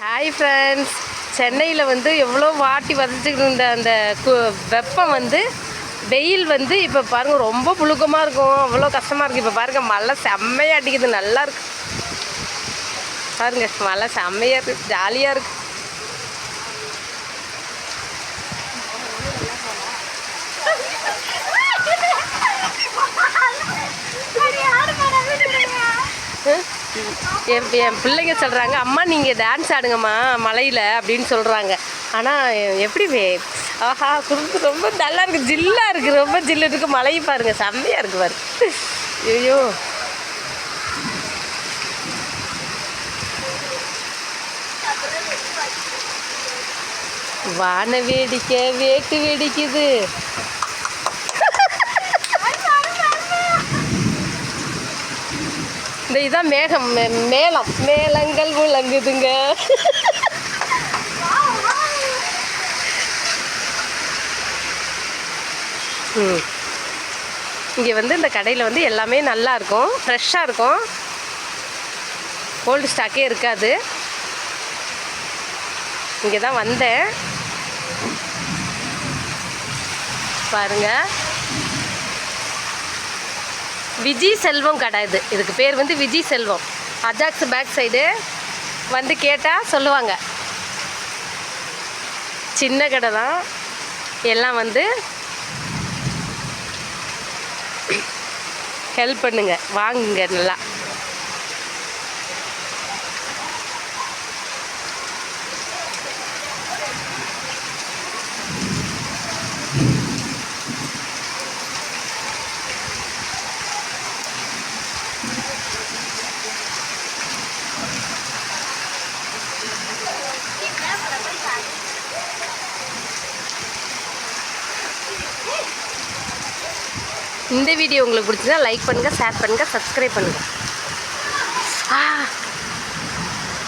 Hi friends, சென்னையில் வந்து எவ்வளோ வாட்டி வதச்சிக்கிட்டு இருந்த அந்த வெப்பம் வந்து வெயில் வந்து இப்போ பாருங்கள் ரொம்ப புழுக்கமாக இருக்கும், அவ்வளோ கஷ்டமாக இருக்குது. இப்போ பாருங்கள் மழை செம்மையாக அடிக்குது, நல்லா இருக்கு பாருங்கள், மழை செம்மையாக இருக்குது, ஜாலியாக இருக்குது. என் பிள்ளைங்க சொல்கிறாங்க, அம்மா நீங்கள் டான்ஸ் ஆடுங்கம்மா மழையில் அப்படின்னு சொல்கிறாங்க. ஆனால் எப்படி ஆஹா குறுக்கு ரொம்ப நல்லா இருக்குது, ஜில்லாக இருக்குது, ரொம்ப ஜில்லு இருக்குது. மழையை பாருங்கள் செம்மையாக இருக்குது பாரு. ஐயோ வான வேடிக்கை வேட்டு வெடிக்குது. இந்த இதான் மேகம், மேளங்கள் முழங்குதுங்க. இங்கே வந்து இந்த கடையில் வந்து எல்லாமே நல்லா இருக்கும், ஃப்ரெஷ்ஷாக இருக்கும், கோல்டு ஸ்டாக்கே இருக்காது. இங்கே தான் வந்தேன் பாருங்கள். விஜி செல்வம் கடை இதுக்கு பேர் வந்து விஜி செல்வம். அஜாக்ஸ் பேக் சைடு வந்து கேட்டால் சொல்லுவாங்க. சின்ன கடை தான், எல்லாம் வந்து ஹெல்ப் பண்ணுங்க, வாங்குங்க நல்லா. இந்த வீடியோ உங்களுக்கு பிடிச்சதா லைக் பண்ணுங்கள், ஷேர் பண்ணுங்கள், சப்ஸ்கிரைப் பண்ணுங்கள்.